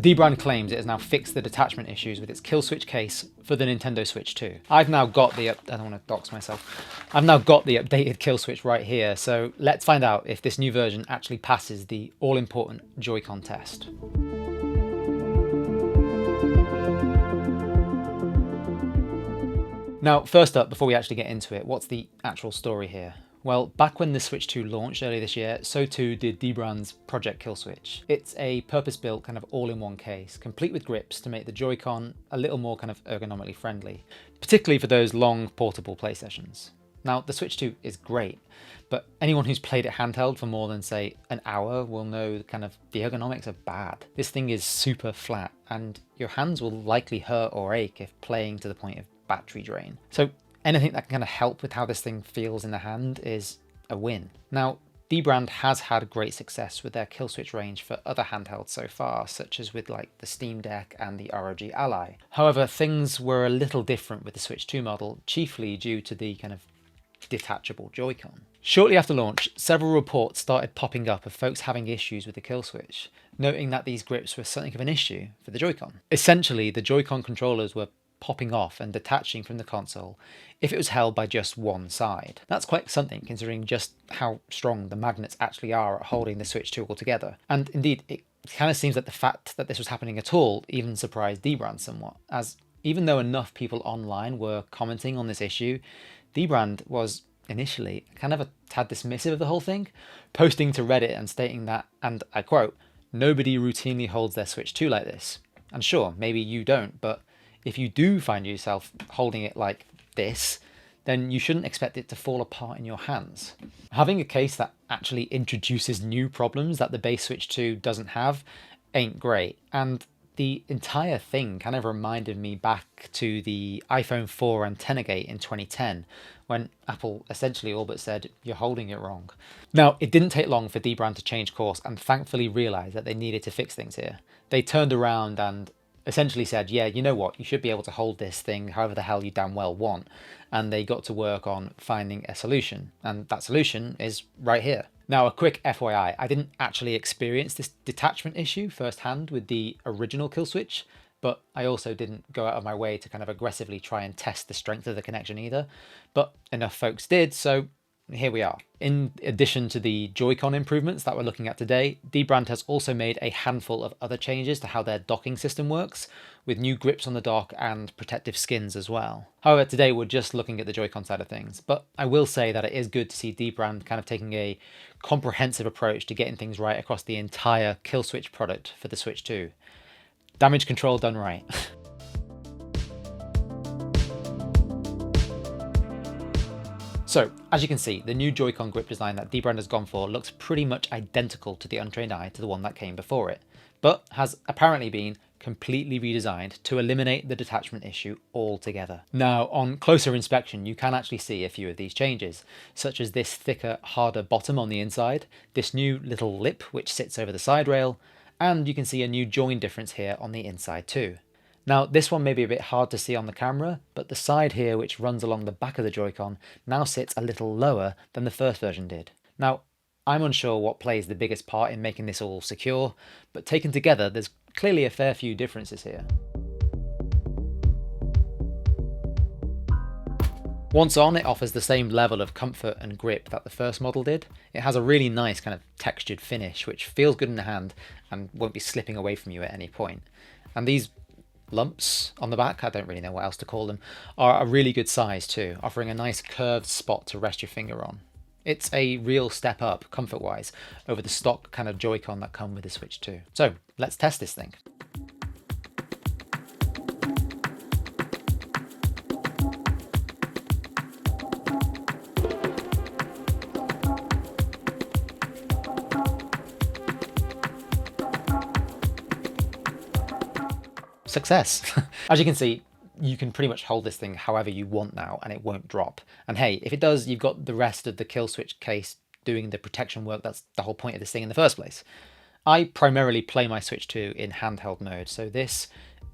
Dbrand claims it has now fixed the detachment issues with its Killswitch case for the Nintendo Switch 2. I've now got the, I don't want to dox myself, I've now got the updated Killswitch right here, so let's find out if this new version actually passes the all-important Joy-Con test. Now, first up, before we actually get into it, what's the actual story here? Well, back when the Switch 2 launched earlier this year, so too did Dbrand's Project Killswitch. It's a purpose-built kind of all-in-one case, complete with grips to make the Joy-Con a little more kind of ergonomically friendly, particularly for those long portable play sessions. Now, the Switch 2 is great, but anyone who's played it handheld for more than, say, an hour will know kind of the ergonomics are bad. This thing is super flat, and your hands will likely hurt or ache if playing to the point of battery drain. So anything that can kind of help with how this thing feels in the hand is a win. Now, Dbrand has had great success with their Killswitch range for other handhelds so far, such as with like the Steam Deck and the ROG Ally. However, things were a little different with the Switch 2 model, chiefly due to the kind of detachable Joy-Con. Shortly after launch, several reports started popping up of folks having issues with the Killswitch, noting that these grips were something of an issue for the Joy-Con. Essentially, the Joy-Con controllers were popping off and detaching from the console if it was held by just one side. That's quite something considering just how strong the magnets actually are at holding the Switch 2 all together. And indeed, it kind of seems that the fact that this was happening at all even surprised Dbrand somewhat, as even though enough people online were commenting on this issue, Dbrand was initially kind of a tad dismissive of the whole thing, posting to Reddit and stating that, and I quote, "Nobody routinely holds their Switch 2 like this. And sure, maybe you don't, but if you do find yourself holding it like this, then you shouldn't expect it to fall apart in your hands." Having a case that actually introduces new problems that the base Switch 2 doesn't have ain't great, and the entire thing kind of reminded me back to the iPhone 4 AntennaGate in 2010, when Apple essentially all but said, "You're holding it wrong." Now, it didn't take long for Dbrand to change course and thankfully realise that they needed to fix things here. They turned around and essentially said, yeah, you know what, you should be able to hold this thing however the hell you damn well want. And they got to work on finding a solution. And that solution is right here. Now, a quick FYI, I didn't actually experience this detachment issue firsthand with the original Killswitch, but I also didn't go out of my way to kind of aggressively try and test the strength of the connection either. But enough folks did, so here we are. In addition to the Joy-Con improvements that we're looking at today, Dbrand has also made a handful of other changes to how their docking system works, with new grips on the dock and protective skins as well. However, today we're just looking at the Joy-Con side of things, but I will say that it is good to see Dbrand kind of taking a comprehensive approach to getting things right across the entire Killswitch product for the Switch 2. Damage control done right. So, as you can see, the new Joy-Con grip design that Dbrand has gone for looks pretty much identical to the untrained eye to the one that came before it, but has apparently been completely redesigned to eliminate the detachment issue altogether. Now, on closer inspection, you can actually see a few of these changes, such as this thicker, harder bottom on the inside, this new little lip which sits over the side rail, and you can see a new join difference here on the inside too. Now, this one may be a bit hard to see on the camera, but the side here which runs along the back of the Joy-Con now sits a little lower than the first version did. Now, I'm unsure what plays the biggest part in making this all secure, but taken together there's clearly a fair few differences here. Once on, it offers the same level of comfort and grip that the first model did. It has a really nice kind of textured finish which feels good in the hand and won't be slipping away from you at any point. And these lumps on the back, I don't really know what else to call them, are a really good size too, offering a nice curved spot to rest your finger on. It's a real step up, comfort-wise, over the stock kind of Joy-Con that come with the Switch 2. So, let's test this thing. Success! As you can see, you can pretty much hold this thing however you want now and it won't drop. And hey, if it does, you've got the rest of the Killswitch case doing the protection work. That's the whole point of this thing in the first place. I primarily play my Switch 2 in handheld mode, so this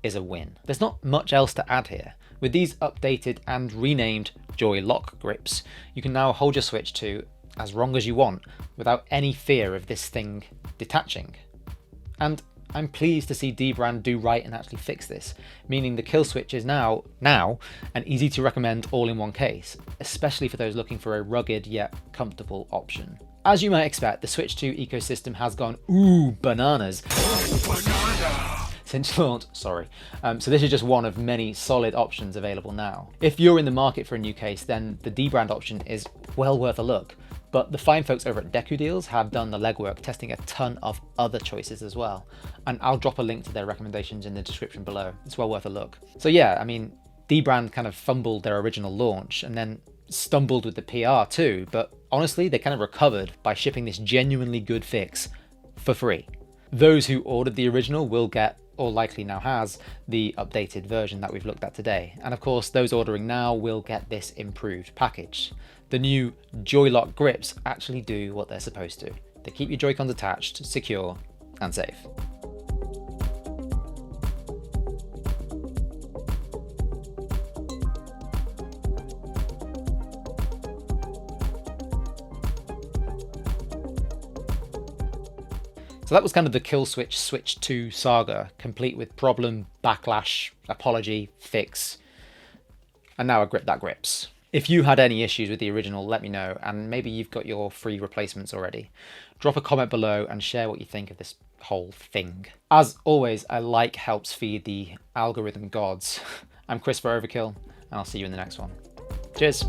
is a win. There's not much else to add here. With these updated and renamed Joy Lock grips, you can now hold your Switch 2 as long as you want without any fear of this thing detaching. And I'm pleased to see Dbrand do right and actually fix this, meaning the Killswitch is now an easy to recommend all-in-one case, especially for those looking for a rugged yet comfortable option. As you might expect, the Switch 2 ecosystem has gone bananas. Since launch, sorry. So this is just one of many solid options available now. If you're in the market for a new case, then the Dbrand option is well worth a look. But the fine folks over at Deku Deals have done the legwork, testing a ton of other choices as well. And I'll drop a link to their recommendations in the description below. It's well worth a look. So yeah, I mean, Dbrand kind of fumbled their original launch and then stumbled with the PR too, but honestly, they kind of recovered by shipping this genuinely good fix for free. Those who ordered the original will get, or likely now has, the updated version that we've looked at today. And of course, those ordering now will get this improved package. The new Joy-Lock grips actually do what they're supposed to. They keep your Joy-Cons attached, secure, and safe. So that was kind of the Killswitch Switch 2 saga, complete with problem, backlash, apology, fix, and now a grip that grips. If you had any issues with the original, let me know, and maybe you've got your free replacements already. Drop a comment below and share what you think of this whole thing. As always, a like helps feed the algorithm gods. I'm Chris for Overkill, and I'll see you in the next one. Cheers!